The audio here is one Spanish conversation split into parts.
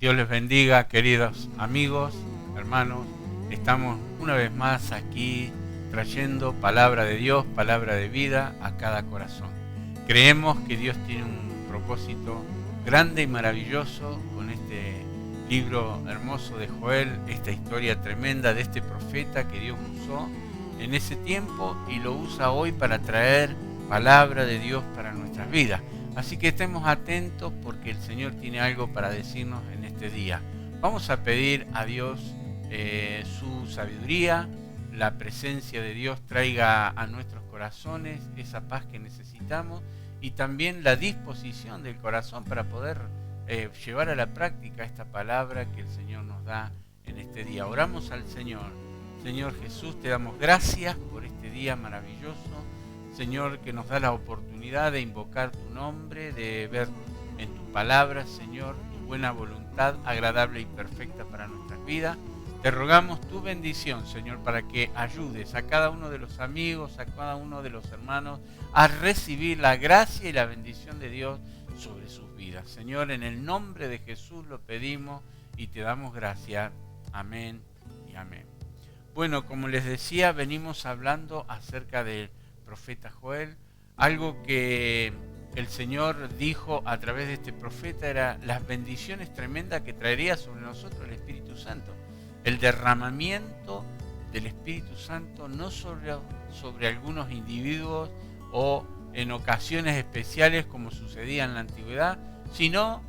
Dios les bendiga, queridos amigos, hermanos. Estamos una vez más aquí trayendo palabra de Dios, palabra de vida a cada corazón. Creemos que Dios tiene un propósito grande y maravilloso con este libro hermoso de Joel, esta historia tremenda de este profeta que Dios usó en ese tiempo y lo usa hoy para traer palabra de Dios para nuestras vidas. Así que estemos atentos porque el Señor tiene algo para decirnos en este día. Vamos a pedir a Dios su sabiduría, la presencia de Dios traiga a nuestros corazones esa paz que necesitamos y también la disposición del corazón para poder llevar a la práctica esta palabra que el Señor nos da en este día. Oramos al Señor. Señor Jesús, te damos gracias por este día maravilloso. Señor, que nos da la oportunidad de invocar tu nombre, de ver en tu palabra, Señor, tu buena voluntad, agradable y perfecta para nuestras vidas. Te rogamos tu bendición, Señor, para que ayudes a cada uno de los amigos, a cada uno de los hermanos, a recibir la gracia y la bendición de Dios sobre sus vidas. Señor, en el nombre de Jesús lo pedimos y te damos gracias. Amén y amén. Bueno, como les decía, venimos hablando acerca del profeta Joel. Algo que el Señor dijo a través de este profeta era las bendiciones tremendas que traería sobre nosotros el Espíritu Santo. El derramamiento del Espíritu Santo no sobre algunos individuos o en ocasiones especiales como sucedía en la antigüedad, sino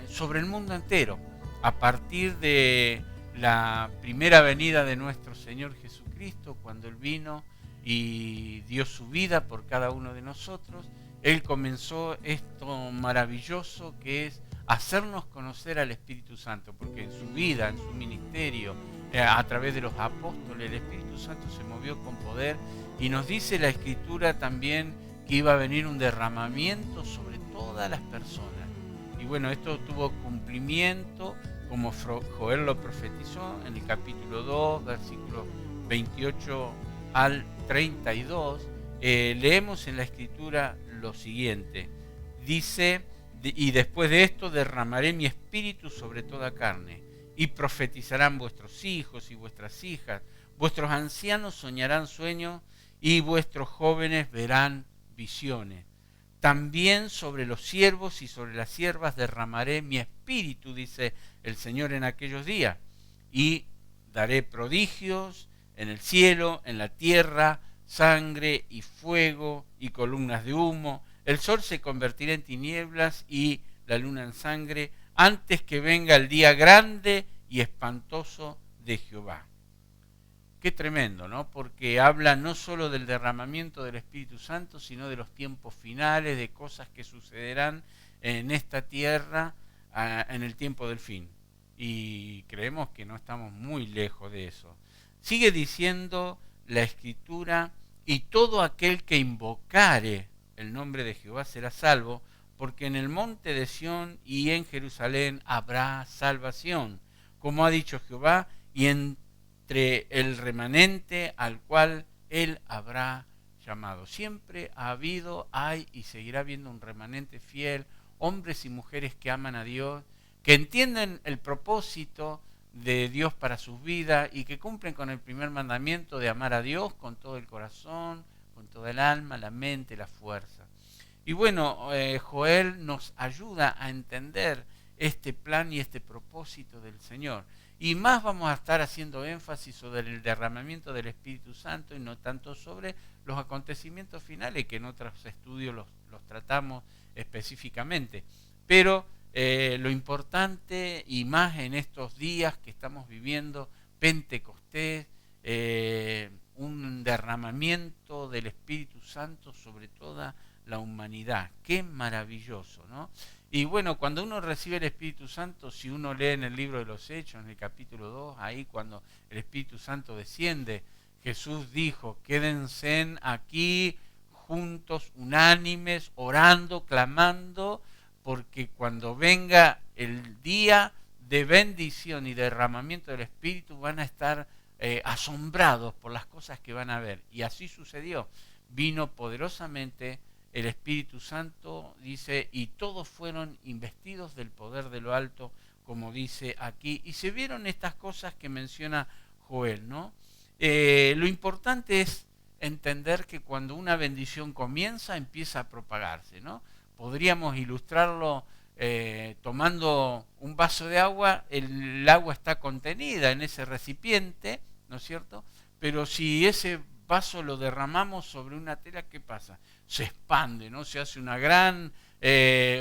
sobre el mundo entero, a partir de la primera venida de nuestro Señor Jesucristo, cuando Él vino y dio su vida por cada uno de nosotros. Él comenzó esto maravilloso que es hacernos conocer al Espíritu Santo, porque en su vida, en su ministerio, a través de los apóstoles, el Espíritu Santo se movió con poder y nos dice la Escritura también que iba a venir un derramamiento sobre todas las personas. Y bueno, esto tuvo cumplimiento como Joel lo profetizó en el capítulo 2, versículos 28 al 32, leemos en la Escritura lo siguiente. Dice, y después de esto derramaré mi espíritu sobre toda carne, y profetizarán vuestros hijos y vuestras hijas, vuestros ancianos soñarán sueños, y vuestros jóvenes verán visiones. También sobre los siervos y sobre las siervas derramaré mi espíritu, dice el Señor en aquellos días, y daré prodigios en el cielo, en la tierra, sangre y fuego y columnas de humo. El sol se convertirá en tinieblas y la luna en sangre, antes que venga el día grande y espantoso de Jehová. Qué tremendo, ¿no? Porque habla no solo del derramamiento del Espíritu Santo, sino de los tiempos finales, de cosas que sucederán en esta tierra en el tiempo del fin. Y creemos que no estamos muy lejos de eso. Sigue diciendo la Escritura, y todo aquel que invocare el nombre de Jehová será salvo, porque en el monte de Sión y en Jerusalén habrá salvación, como ha dicho Jehová, y entre el remanente al cual él habrá llamado. Siempre ha habido, hay y seguirá habiendo un remanente fiel, hombres y mujeres que aman a Dios, que entienden el propósito de Dios para sus vidas y que cumplen con el primer mandamiento de amar a Dios con todo el corazón, con toda el alma, la mente, la fuerza. Y bueno, Joel nos ayuda a entender este plan y este propósito del Señor. Y más vamos a estar haciendo énfasis sobre el derramamiento del Espíritu Santo y no tanto sobre los acontecimientos finales, que en otros estudios los tratamos específicamente. Pero lo importante, y más en estos días que estamos viviendo, Pentecostés, un derramamiento del Espíritu Santo sobre toda la humanidad. Qué maravilloso, ¿no? Y bueno, cuando uno recibe el Espíritu Santo, si uno lee en el libro de los Hechos, en el capítulo 2, ahí cuando el Espíritu Santo desciende, Jesús dijo, quédense aquí juntos, unánimes, orando, clamando, porque cuando venga el día de bendición y derramamiento del Espíritu van a estar asombrados por las cosas que van a ver. Y así sucedió. Vino poderosamente el Espíritu Santo, dice, y todos fueron investidos del poder de lo alto como dice aquí. Y se vieron estas cosas que menciona Joel, ¿no? Lo importante es entender que cuando una bendición comienza, empieza a propagarse, ¿no? Podríamos ilustrarlo tomando un vaso de agua, el agua está contenida en ese recipiente, ¿no es cierto? Pero si ese vaso lo derramamos sobre una tela, ¿qué pasa? Se expande, ¿no? Se hace una gran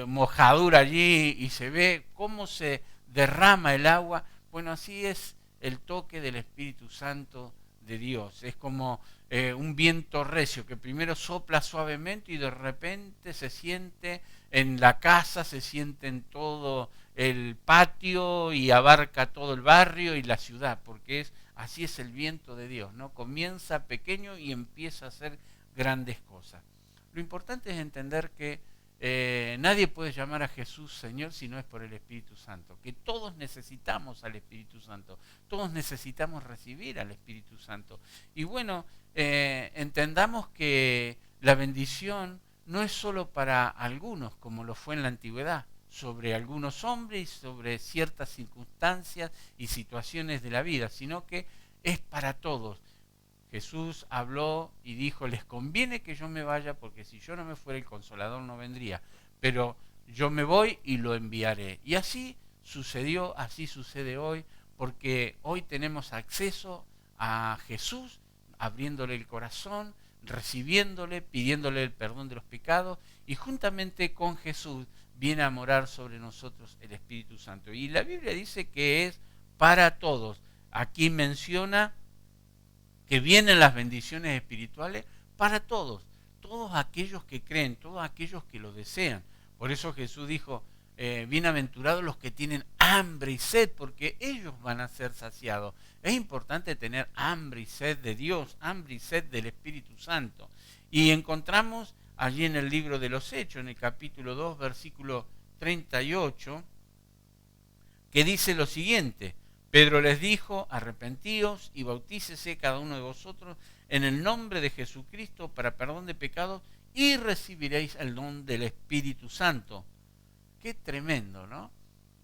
mojadura allí y se ve cómo se derrama el agua. Bueno, así es el toque del Espíritu Santo de Dios. Es como un viento recio que primero sopla suavemente y de repente se siente en la casa, se siente en todo el patio y abarca todo el barrio y la ciudad, porque así es el viento de Dios, ¿no? Comienza pequeño y empieza a hacer grandes cosas. Lo importante es entender que nadie puede llamar a Jesús Señor si no es por el Espíritu Santo, que todos necesitamos al Espíritu Santo, todos necesitamos recibir al Espíritu Santo. Y bueno, entendamos que la bendición no es solo para algunos, como lo fue en la antigüedad, sobre algunos hombres y sobre ciertas circunstancias y situaciones de la vida, sino que es para todos. Jesús habló y dijo, les conviene que yo me vaya porque si yo no me fuera el Consolador no vendría, pero yo me voy y lo enviaré. Y así sucedió, así sucede hoy, porque hoy tenemos acceso a Jesús, abriéndole el corazón, recibiéndole, pidiéndole el perdón de los pecados, y juntamente con Jesús viene a morar sobre nosotros el Espíritu Santo. Y la Biblia dice que es para todos. Aquí menciona que vienen las bendiciones espirituales para todos, todos aquellos que creen, todos aquellos que lo desean. Por eso Jesús dijo, bienaventurados los que tienen hambre y sed, porque ellos van a ser saciados. Es importante tener hambre y sed de Dios, hambre y sed del Espíritu Santo. Y encontramos allí en el libro de los Hechos, en el capítulo 2, versículo 38, que dice lo siguiente: Pedro les dijo, arrepentíos y bautícese cada uno de vosotros en el nombre de Jesucristo para perdón de pecados y recibiréis el don del Espíritu Santo. Qué tremendo, ¿no?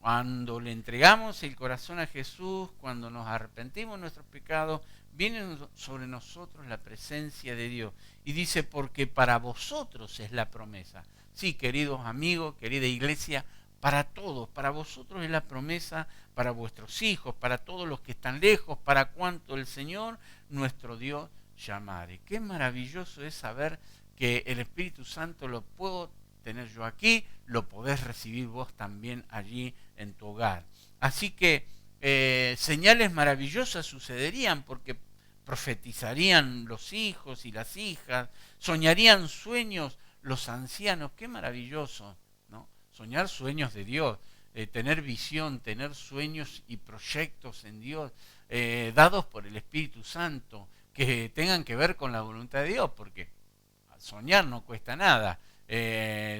Cuando le entregamos el corazón a Jesús, cuando nos arrepentimos de nuestros pecados, viene sobre nosotros la presencia de Dios. Y dice, porque para vosotros es la promesa. Sí, queridos amigos, querida iglesia, para todos, para vosotros es la promesa, para vuestros hijos, para todos los que están lejos, para cuanto el Señor, nuestro Dios, llamare. Qué maravilloso es saber que el Espíritu Santo lo puedo tener yo aquí, lo podés recibir vos también allí en tu hogar. Así que señales maravillosas sucederían porque profetizarían los hijos y las hijas, soñarían sueños los ancianos. Qué maravilloso, ¿no? Soñar sueños de Dios, tener visión, tener sueños y proyectos en Dios, dados por el Espíritu Santo, que tengan que ver con la voluntad de Dios, porque soñar no cuesta nada.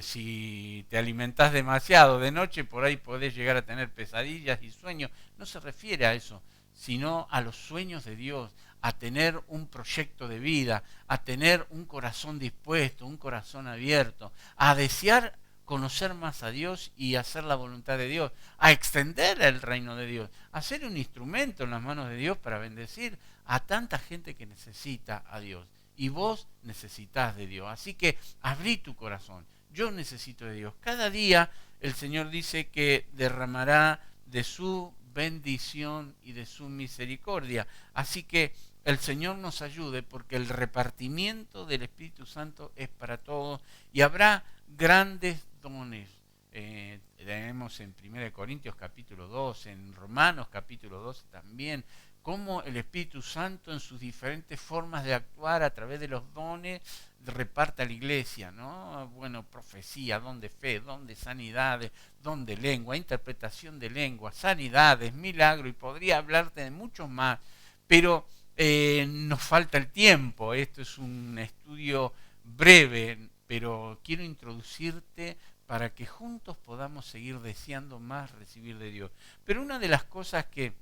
Si te alimentás demasiado de noche, por ahí podés llegar a tener pesadillas y sueños. No se refiere a eso, sino a los sueños de Dios, a tener un proyecto de vida, a tener un corazón dispuesto, un corazón abierto, a desear conocer más a Dios y hacer la voluntad de Dios, a extender el reino de Dios, a ser un instrumento en las manos de Dios para bendecir a tanta gente que necesita a Dios. Y vos necesitas de Dios. Así que abrí tu corazón. Yo necesito de Dios. Cada día el Señor dice que derramará de su bendición y de su misericordia. Así que el Señor nos ayude, porque el repartimiento del Espíritu Santo es para todos y habrá grandes dones. Tenemos en 1 Corintios capítulo 2, en Romanos capítulo 12 también, cómo el Espíritu Santo en sus diferentes formas de actuar a través de los dones reparte a la iglesia, ¿no? Bueno, profecía, don de fe, don de sanidades, don de lengua, interpretación de lengua, sanidades, milagro, y podría hablarte de muchos más, pero nos falta el tiempo. Esto es un estudio breve, pero quiero introducirte para que juntos podamos seguir deseando más recibir de Dios. Pero una de las cosas que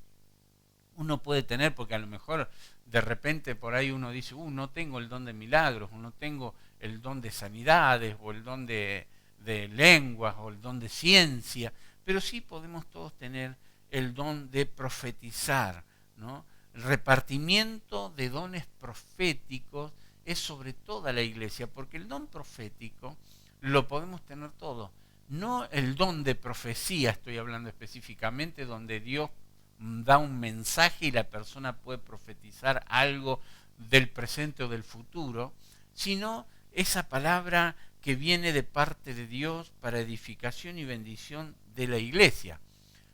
uno puede tener, porque a lo mejor de repente por ahí uno dice, no tengo el don de milagros, o no tengo el don de sanidades, o el don de lenguas, o el don de ciencia, pero sí podemos todos tener el don de profetizar, ¿no? El repartimiento de dones proféticos es sobre toda la iglesia, porque el don profético lo podemos tener todos. No el don de profecía, estoy hablando específicamente, donde Dios da un mensaje y la persona puede profetizar algo del presente o del futuro, sino esa palabra que viene de parte de Dios para edificación y bendición de la iglesia.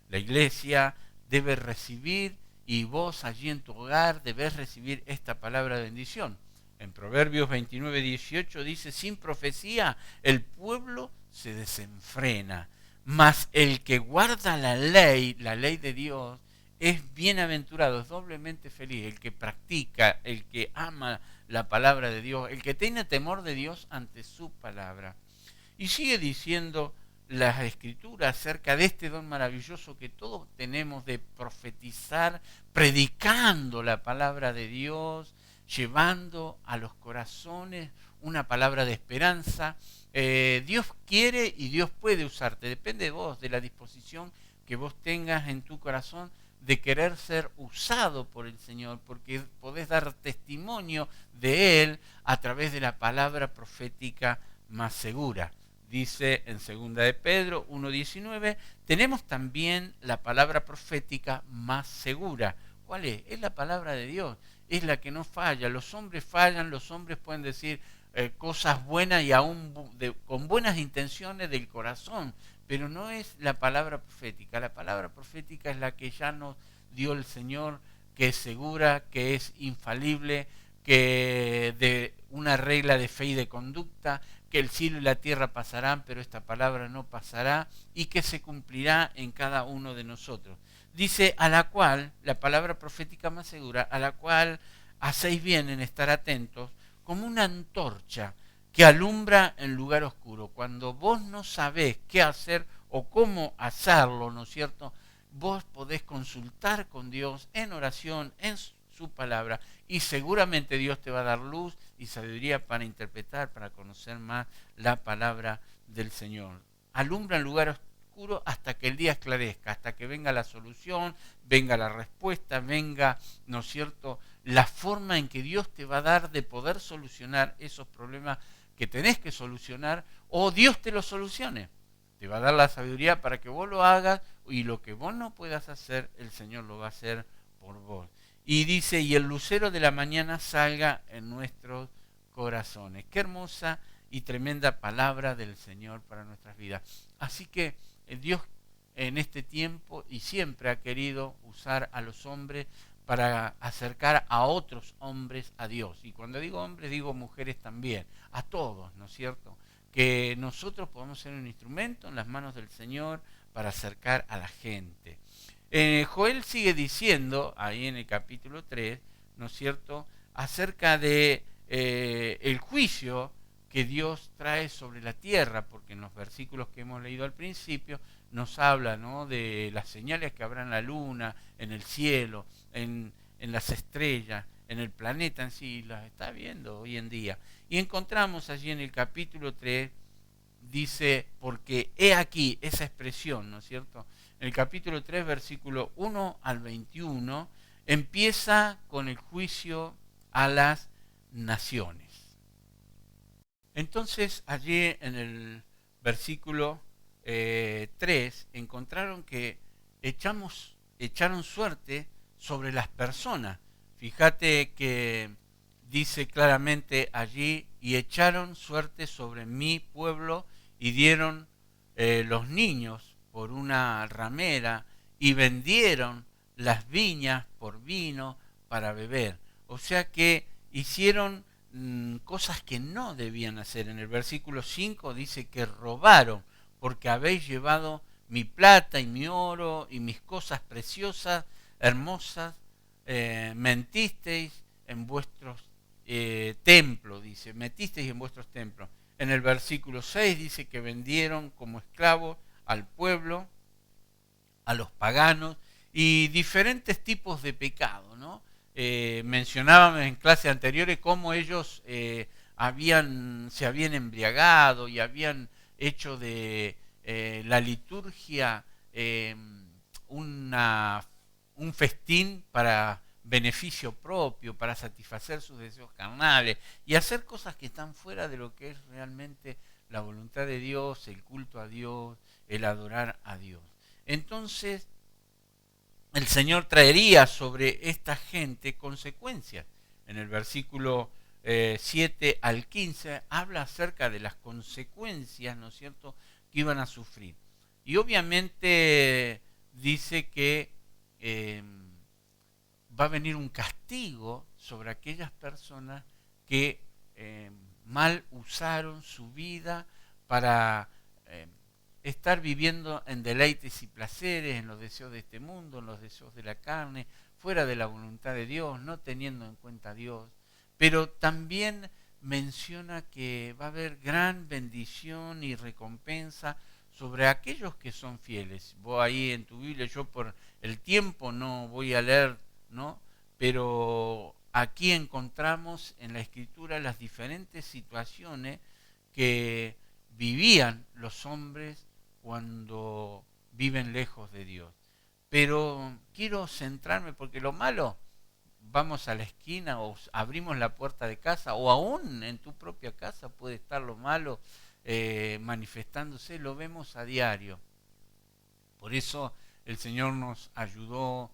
La iglesia debe recibir, y vos allí en tu hogar debes recibir esta palabra de bendición. En Proverbios 29:18 dice: sin profecía el pueblo se desenfrena, mas el que guarda la ley de Dios, es bienaventurado, es doblemente feliz. El que practica, el que ama la palabra de Dios, el que tiene temor de Dios ante su palabra. Y sigue diciendo las Escrituras acerca de este don maravilloso que todos tenemos de profetizar, predicando la palabra de Dios, llevando a los corazones una palabra de esperanza. Dios quiere y Dios puede usarte, depende de vos, de la disposición que vos tengas en tu corazón de querer ser usado por el Señor, porque podés dar testimonio de Él a través de la palabra profética más segura. Dice en 2 de Pedro 1:19, tenemos también la palabra profética más segura. ¿Cuál es? Es la palabra de Dios, es la que no falla. Los hombres fallan, los hombres pueden decir cosas buenas y aún con buenas intenciones del corazón, pero no es la palabra profética. La palabra profética es la que ya nos dio el Señor, que es segura, que es infalible, que de una regla de fe y de conducta, que el cielo y la tierra pasarán, pero esta palabra no pasará, y que se cumplirá en cada uno de nosotros. Dice, a la cual, la palabra profética más segura, a la cual hacéis bien en estar atentos, como una antorcha que alumbra en lugar oscuro. Cuando vos no sabés qué hacer o cómo hacerlo, ¿no es cierto?, vos podés consultar con Dios en oración, en su palabra, y seguramente Dios te va a dar luz y sabiduría para interpretar, para conocer más la palabra del Señor. Alumbra en lugar oscuro hasta que el día esclarezca, hasta que venga la solución, venga la respuesta, venga, ¿no es cierto?, la forma en que Dios te va a dar de poder solucionar esos problemas que tenés que solucionar, o Dios te los solucione. Te va a dar la sabiduría para que vos lo hagas, y lo que vos no puedas hacer, el Señor lo va a hacer por vos. Y dice, y el lucero de la mañana salga en nuestros corazones. Qué hermosa y tremenda palabra del Señor para nuestras vidas. Así que Dios en este tiempo y siempre ha querido usar a los hombres para acercar a otros hombres a Dios. Y cuando digo hombres, digo mujeres también, a todos, ¿no es cierto?, que nosotros podamos ser un instrumento en las manos del Señor para acercar a la gente. Joel sigue diciendo, ahí en el capítulo 3, ¿no es cierto?, acerca de el juicio que Dios trae sobre la tierra, porque en los versículos que hemos leído al principio nos habla, ¿no?, de las señales que habrá en la luna, en el cielo, en las estrellas, en el planeta en sí, las está viendo hoy en día. Y encontramos allí en el capítulo 3, dice, porque he aquí esa expresión, ¿no es cierto? En el capítulo 3, versículo 1 al 21, empieza con el juicio a las naciones. Entonces, allí en el versículo 3, encontraron que echaron suerte sobre las personas. Fíjate que dice claramente allí, y echaron suerte sobre mi pueblo, y dieron los niños por una ramera, y vendieron las viñas por vino para beber. O sea que hicieron cosas que no debían hacer. En el versículo 5 dice que robaron, porque habéis llevado mi plata y mi oro y mis cosas preciosas, hermosas, mentisteis en vuestros templos, dice, metisteis en vuestros templos. En el versículo 6 dice que vendieron como esclavos al pueblo, a los paganos, y diferentes tipos de pecado, ¿no? Mencionábamos en clases anteriores cómo ellos se habían embriagado y habían hecho de la liturgia un festín para beneficio propio, para satisfacer sus deseos carnales y hacer cosas que están fuera de lo que es realmente la voluntad de Dios, el culto a Dios, el adorar a Dios. Entonces, el Señor traería sobre esta gente consecuencias. En el versículo 7 al 15 habla acerca de las consecuencias, ¿no es cierto?, que iban a sufrir. Y obviamente dice que va a venir un castigo sobre aquellas personas que mal usaron su vida para estar viviendo en deleites y placeres, en los deseos de este mundo, en los deseos de la carne, fuera de la voluntad de Dios, no teniendo en cuenta a Dios. Pero también menciona que va a haber gran bendición y recompensa sobre aquellos que son fieles. Vos ahí en tu Biblia, yo por el tiempo no voy a leer, ¿no? Pero aquí encontramos en la Escritura las diferentes situaciones que vivían los hombres cuando viven lejos de Dios. Pero quiero centrarme porque lo malo, vamos a la esquina o abrimos la puerta de casa o aún en tu propia casa puede estar lo malo manifestándose, lo vemos a diario. Por eso el Señor nos ayudó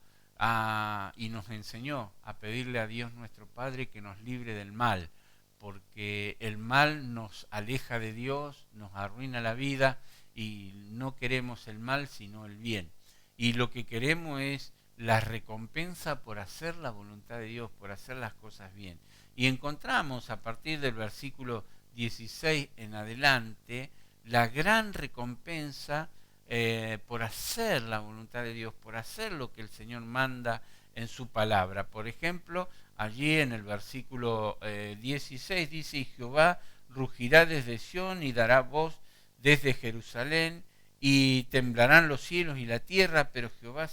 y nos enseñó a pedirle a Dios nuestro Padre que nos libre del mal, porque el mal nos aleja de Dios, nos arruina la vida y no queremos el mal sino el bien. Y lo que queremos es la recompensa por hacer la voluntad de Dios, por hacer las cosas bien. Y encontramos a partir del versículo 16 en adelante la gran recompensa por hacer la voluntad de Dios, por hacer lo que el Señor manda en su palabra. Por ejemplo, allí en el versículo 16 dice: y Jehová rugirá desde Sión y dará voz desde Jerusalén, y temblarán los cielos y la tierra, pero Jehová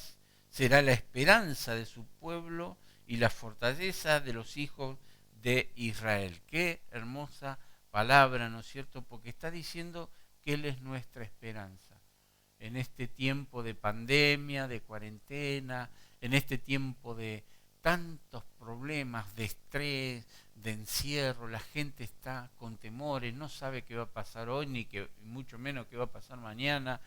será la esperanza de su pueblo y la fortaleza de los hijos de Israel. Qué hermosa palabra, ¿no es cierto? Porque está diciendo que Él es nuestra esperanza. En este tiempo de pandemia, de cuarentena, en este tiempo de tantos problemas, de estrés, de encierro, la gente está con temores, no sabe qué va a pasar hoy, ni que mucho menos qué va a pasar mañana,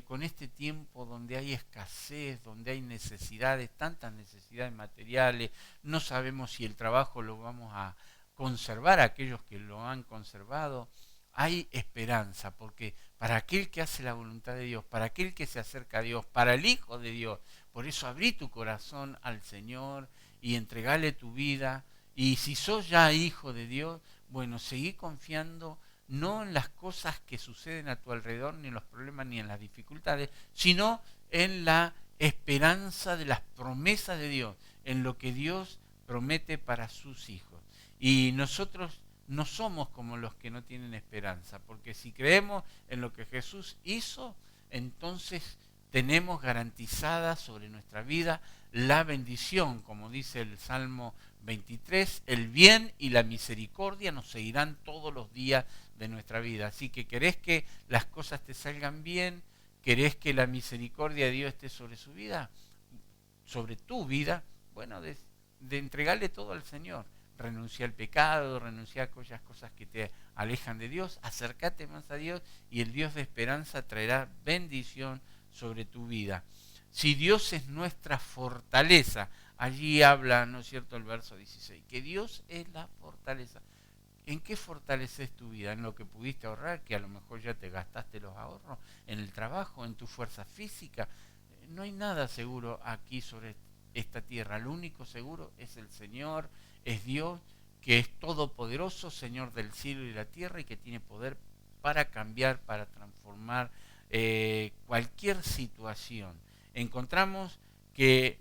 con este tiempo donde hay escasez, donde hay necesidades, tantas necesidades materiales, no sabemos si el trabajo lo vamos a conservar, aquellos que lo han conservado. Hay esperanza, porque para aquel que hace la voluntad de Dios, para aquel que se acerca a Dios, para el Hijo de Dios, por eso abrí tu corazón al Señor y entregale tu vida. Y si sos ya hijo de Dios, bueno, seguí confiando no en las cosas que suceden a tu alrededor, ni en los problemas, ni en las dificultades, sino en la esperanza de las promesas de Dios, en lo que Dios promete para sus hijos. Y nosotros no somos como los que no tienen esperanza, porque si creemos en lo que Jesús hizo, entonces tenemos garantizada sobre nuestra vida la bendición, como dice el Salmo 23, el bien y la misericordia nos seguirán todos los días de nuestra vida. Así que querés que las cosas te salgan bien, querés que la misericordia de Dios esté sobre su vida, sobre tu vida, bueno, de entregarle todo al Señor. Renuncia al pecado, renuncia a aquellas cosas que te alejan de Dios, acércate más a Dios y el Dios de esperanza traerá bendición sobre tu vida. Si Dios es nuestra fortaleza, allí habla, ¿no es cierto?, el verso 16, que Dios es la fortaleza. ¿En qué fortaleces tu vida? ¿En lo que pudiste ahorrar, que a lo mejor ya te gastaste los ahorros? ¿En el trabajo? ¿En tu fuerza física? No hay nada seguro aquí sobre esta tierra. Lo único seguro es el Señor, es Dios, que es todopoderoso, Señor del cielo y la tierra, y que tiene poder para cambiar, para transformar cualquier situación. Encontramos que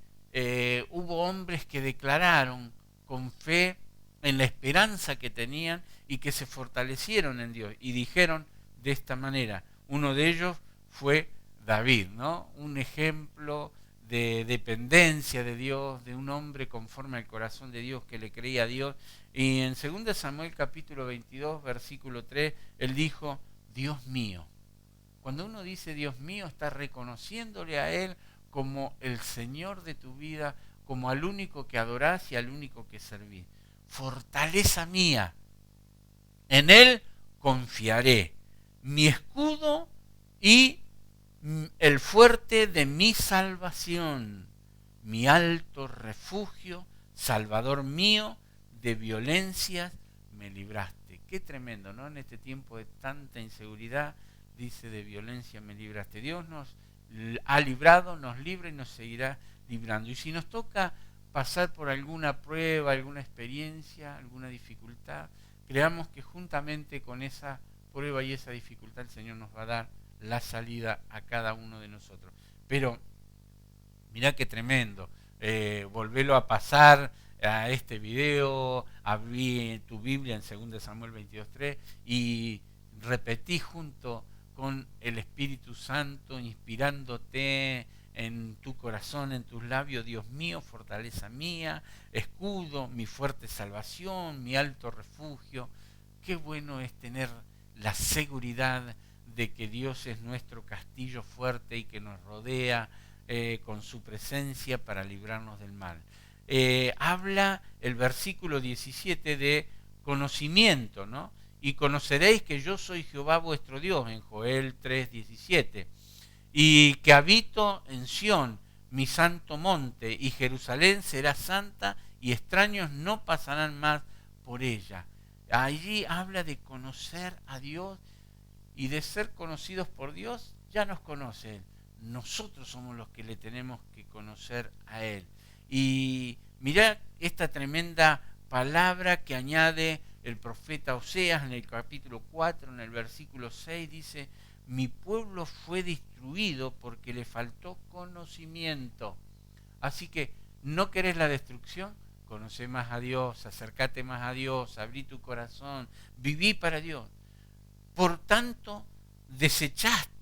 hubo hombres que declararon con fe en la esperanza que tenían y que se fortalecieron en Dios y dijeron de esta manera. Uno de ellos fue David, ¿no? Un ejemplo de dependencia de Dios, de un hombre conforme al corazón de Dios que le creía a Dios. Y en 2 Samuel capítulo 22, versículo 3, él dijo: Dios mío, Cuando uno dice Dios mío, está reconociéndole a Él como el Señor de tu vida, como al único que adorás y al único que servís. Fortaleza mía, en Él confiaré, mi escudo y el fuerte de mi salvación, mi alto refugio, Salvador mío, de violencias me libraste. Qué tremendo, ¿no? En este tiempo de tanta inseguridad, dice, de violencia me libraste. Dios nos ha librado, nos libra y nos seguirá librando. Y si nos toca pasar por alguna prueba, alguna experiencia, alguna dificultad, creamos que juntamente con esa prueba y esa dificultad el Señor nos va a dar la salida a cada uno de nosotros. Pero mirá qué tremendo, volvelo a pasar a este video, abrí tu Biblia en 2 Samuel 22:3 y repetí junto con el Espíritu Santo, inspirándote en tu corazón, en tus labios: Dios mío, fortaleza mía, escudo, mi fuerte salvación, mi alto refugio. Qué bueno es tener la seguridad de que Dios es nuestro castillo fuerte y que nos rodea con su presencia para librarnos del mal. Habla el versículo 17 de conocimiento, ¿no? Y conoceréis que yo soy Jehová vuestro Dios, en Joel 3:17, y que habito en Sión, mi santo monte, y Jerusalén será santa, y extraños no pasarán más por ella. Allí habla de conocer a Dios y de ser conocidos por Dios. Ya nos conoce Él. Nosotros somos los que le tenemos que conocer a Él. Y mirá esta tremenda palabra que añade el profeta Oseas en el capítulo 4, en el versículo 6, dice: mi pueblo fue destruido porque le faltó conocimiento. Así que, ¿no querés la destrucción? Conoce más a Dios, acércate más a Dios, abrí tu corazón, viví para Dios. Por tanto, desechaste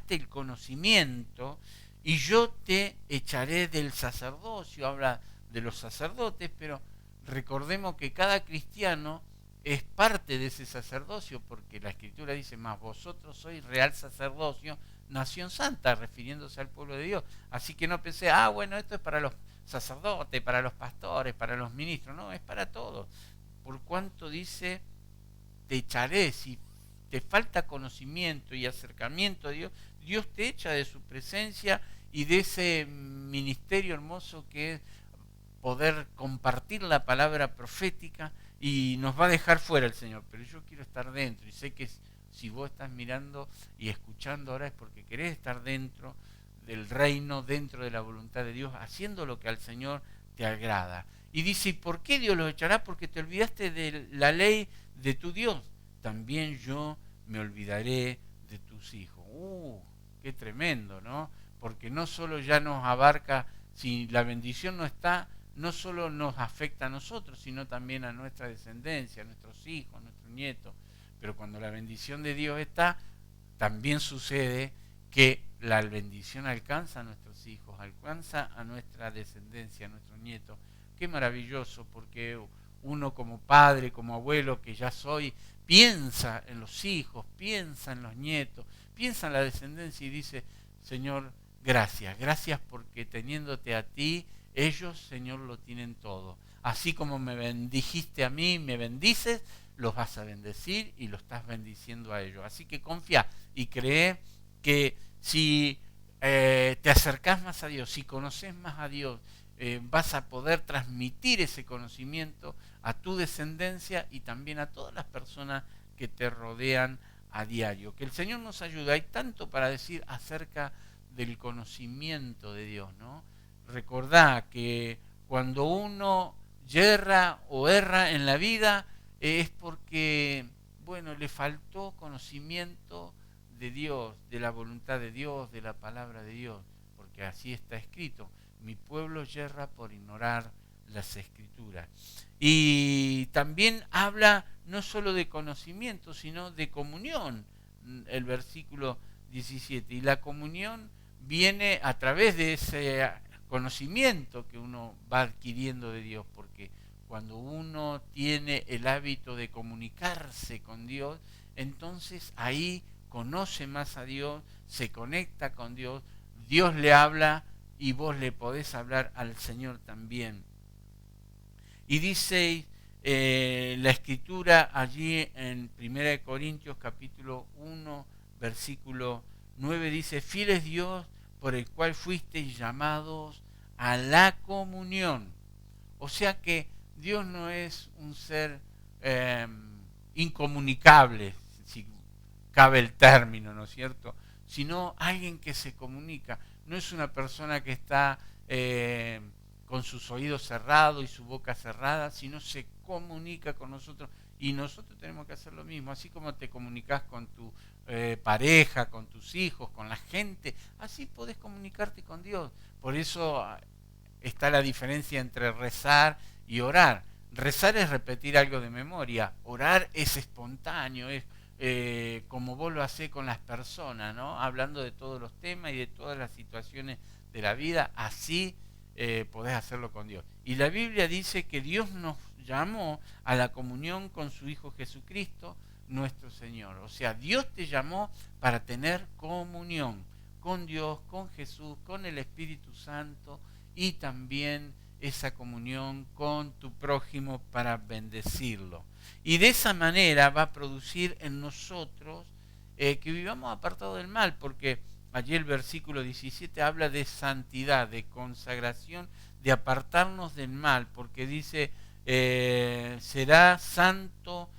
el conocimiento, y yo te echaré del sacerdocio. Habla de los sacerdotes, pero recordemos que cada cristiano es parte de ese sacerdocio, porque la Escritura dice: más vosotros sois real sacerdocio, nación santa, refiriéndose al pueblo de Dios. Así que no pensé, bueno, esto es para los sacerdotes, para los pastores, para los ministros. No, es para todos. Por cuanto dice: te echaré. Si te falta conocimiento y acercamiento a Dios, Dios te echa de su presencia y de ese ministerio hermoso que es poder compartir la palabra profética, y nos va a dejar fuera el Señor. Pero yo quiero estar dentro, y sé que si vos estás mirando y escuchando ahora es porque querés estar dentro del reino, dentro de la voluntad de Dios, haciendo lo que al Señor te agrada. Y dice: ¿y por qué Dios los echará? Porque te olvidaste de la ley de tu Dios. También yo me olvidaré de tus hijos. Qué tremendo, ¿no? Porque no solo ya nos abarca, si la bendición no está, no solo nos afecta a nosotros, sino también a nuestra descendencia, a nuestros hijos, a nuestros nietos. Pero cuando la bendición de Dios está, también sucede que la bendición alcanza a nuestros hijos, alcanza a nuestra descendencia, a nuestros nietos. Qué maravilloso, porque uno como padre, como abuelo que ya soy, piensa en los hijos, piensa en los nietos, piensa en la descendencia y dice: Señor, gracias, gracias porque teniéndote a ti, ellos, Señor, lo tienen todo. Así como me bendijiste a mí, me bendices, los vas a bendecir y lo estás bendiciendo a ellos. Así que confía y cree que si te acercás más a Dios, si conoces más a Dios, vas a poder transmitir ese conocimiento a tu descendencia y también a todas las personas que te rodean a diario. Que el Señor nos ayude. Hay tanto para decir acerca del conocimiento de Dios, ¿no? Recordá que cuando uno yerra o erra en la vida, es porque, bueno, le faltó conocimiento de Dios, de la voluntad de Dios, de la palabra de Dios, porque así está escrito: mi pueblo yerra por ignorar las Escrituras. Y también habla no solo de conocimiento, sino de comunión, el versículo 17. Y la comunión viene a través de ese conocimiento que uno va adquiriendo de Dios, porque cuando uno tiene el hábito de comunicarse con Dios, entonces ahí conoce más a Dios, se conecta con Dios, Dios le habla y vos le podés hablar al Señor también. Y dice la escritura allí en 1 Corintios capítulo 1, versículo 9, dice: fiel es Dios por el cual fuisteis llamados a la comunión. O sea que Dios no es un ser incomunicable, si cabe el término, ¿no es cierto? Sino alguien que se comunica. No es una persona que está con sus oídos cerrados y su boca cerrada, sino se comunica con nosotros, y nosotros tenemos que hacer lo mismo. Así como te comunicas con tu pareja, con tus hijos, con la gente, así podés comunicarte con Dios. Por eso está la diferencia entre rezar y orar. Rezar es repetir algo de memoria, orar es espontáneo, es como vos lo hacés con las personas, ¿no? Hablando de todos los temas y de todas las situaciones de la vida, así podés hacerlo con Dios. Y la Biblia dice que Dios nos llamó a la comunión con su Hijo Jesucristo, nuestro Señor. O sea, Dios te llamó para tener comunión con Dios, con Jesús, con el Espíritu Santo, y también esa comunión con tu prójimo para bendecirlo. Y de esa manera va a producir en nosotros que vivamos apartados del mal, porque allí el versículo 17 habla de santidad, de consagración, de apartarnos del mal, porque dice, será santo,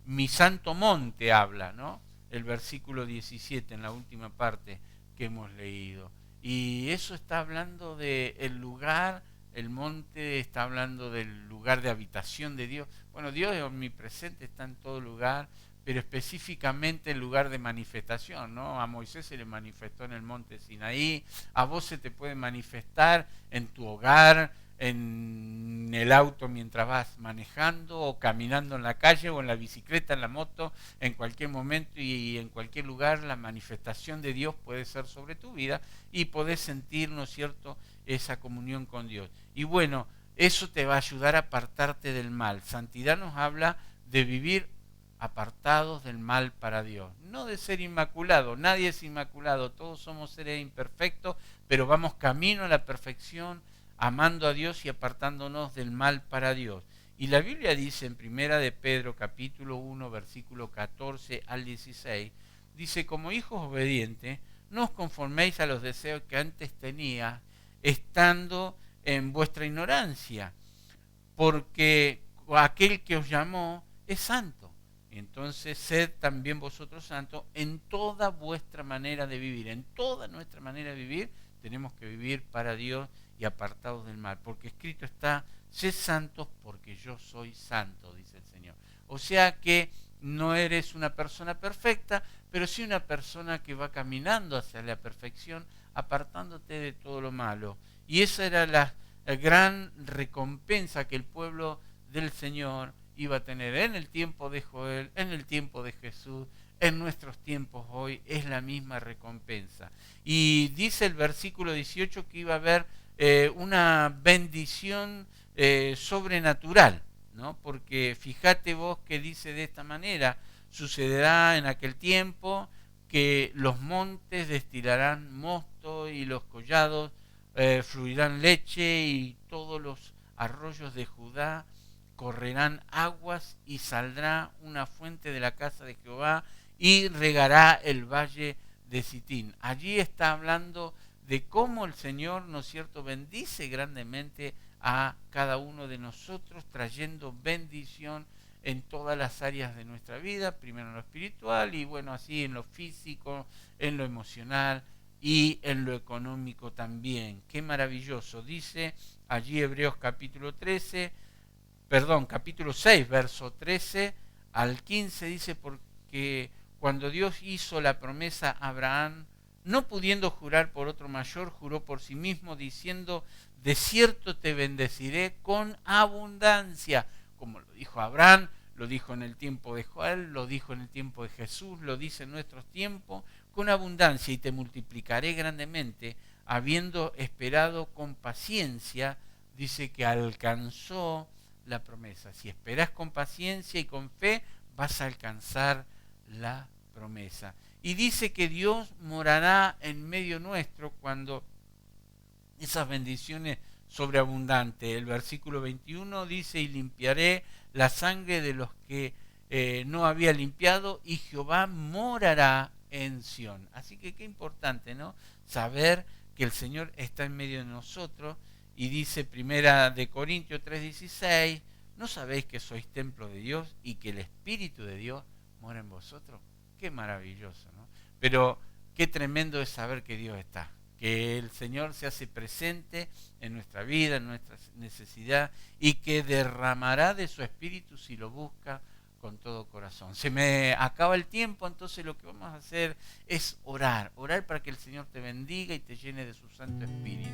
mi santo monte habla, ¿no? El versículo 17 en la última parte que hemos leído. Y eso está hablando del lugar, el monte está hablando del lugar de habitación de Dios. Bueno, Dios es omnipresente, está en todo lugar, pero específicamente el lugar de manifestación, ¿no? A Moisés se le manifestó en el monte Sinaí, a vos se te puede manifestar en tu hogar, en el auto mientras vas manejando, o caminando en la calle, o en la bicicleta, en la moto, en cualquier momento y en cualquier lugar. La manifestación de Dios puede ser sobre tu vida y podés sentir, ¿no es cierto?, esa comunión con Dios. Y bueno, eso te va a ayudar a apartarte del mal. Santidad nos habla de vivir apartados del mal para Dios, no de ser inmaculado. Nadie es inmaculado, todos somos seres imperfectos, pero vamos camino a la perfección, amando a Dios y apartándonos del mal para Dios. Y la Biblia dice en 1 de Pedro capítulo 1 versículo 14 al 16, dice: como hijos obedientes, no os conforméis a los deseos que antes tenías, estando en vuestra ignorancia, porque aquel que os llamó es santo. Entonces sed también vosotros santos en toda vuestra manera de vivir. En toda nuestra manera de vivir tenemos que vivir para Dios y apartados del mal, porque escrito está: sed santos porque yo soy santo, dice el Señor. O sea que no eres una persona perfecta, pero sí una persona que va caminando hacia la perfección, apartándote de todo lo malo. Y esa era la gran recompensa que el pueblo del Señor iba a tener en el tiempo de Joel, en el tiempo de Jesús, en nuestros tiempos hoy es la misma recompensa. Y dice el versículo 18 que iba a haber una bendición sobrenatural, ¿no? Porque fíjate vos que dice de esta manera: sucederá en aquel tiempo que los montes destilarán mosto y los collados fluirán leche, y todos los arroyos de Judá correrán aguas, y saldrá una fuente de la casa de Jehová y regará el valle de Sitín. Allí está hablando de cómo el Señor, ¿no es cierto?, bendice grandemente a cada uno de nosotros, trayendo bendición en todas las áreas de nuestra vida, primero en lo espiritual y bueno, así en lo físico, en lo emocional y en lo económico también. Qué maravilloso. Dice allí Hebreos capítulo 6, verso 13 al 15, dice: porque cuando Dios hizo la promesa a Abraham, no pudiendo jurar por otro mayor, juró por sí mismo, diciendo: de cierto te bendeciré con abundancia. Como lo dijo Abraham, lo dijo en el tiempo de Joel, lo dijo en el tiempo de Jesús, lo dice en nuestros tiempos, con abundancia, y te multiplicaré grandemente, habiendo esperado con paciencia dice que alcanzó la promesa. Si esperas con paciencia y con fe, vas a alcanzar la promesa. Y dice que Dios morará en medio nuestro cuando esas bendiciones sobreabundantes. El versículo 21 dice, y limpiaré la sangre de los que no había limpiado, y Jehová morará en Sión. Así que qué importante, ¿no? Saber que el Señor está en medio de nosotros. Y dice Primera de Corintios 3:16, ¿no sabéis que sois templo de Dios y que el Espíritu de Dios mora en vosotros? Qué maravilloso, ¿no? Pero qué tremendo es saber que Dios está, que el Señor se hace presente en nuestra vida, en nuestra necesidad, y que derramará de su Espíritu si lo busca con todo corazón. Se me acaba el tiempo, entonces lo que vamos a hacer es orar para que el Señor te bendiga y te llene de su Santo Espíritu.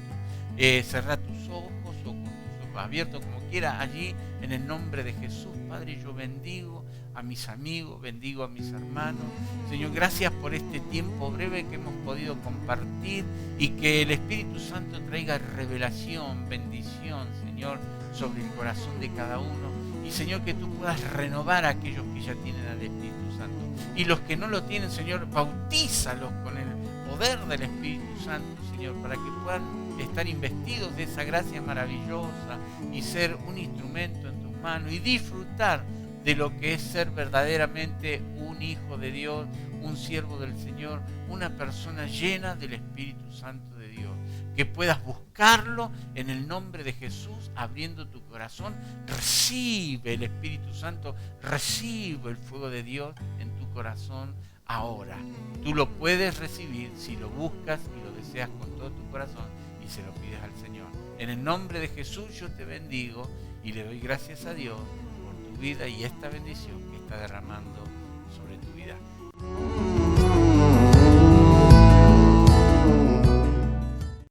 Cerrá tus ojos o con tus ojos abiertos, como quiera, allí en el nombre de Jesús. Padre, yo bendigo a mis amigos, bendigo a mis hermanos. Señor, gracias por este tiempo breve que hemos podido compartir, y que el Espíritu Santo traiga revelación, bendición, Señor, sobre el corazón de cada uno. Y Señor, que tú puedas renovar a aquellos que ya tienen al Espíritu Santo. Y los que no lo tienen, Señor, bautízalos con el poder del Espíritu Santo, Señor, para que puedan estar investidos de esa gracia maravillosa y ser un instrumento en tus manos y disfrutar de lo que es ser verdaderamente un hijo de Dios, un siervo del Señor, una persona llena del Espíritu Santo de Dios. Que puedas buscarlo en el nombre de Jesús, abriendo tu corazón. Recibe el Espíritu Santo, recibe el fuego de Dios en tu corazón ahora. Tú lo puedes recibir si lo buscas y lo deseas con todo tu corazón y se lo pides al Señor. En el nombre de Jesús yo te bendigo y le doy gracias a Dios por tu vida y esta bendición que está derramando sobre tu vida.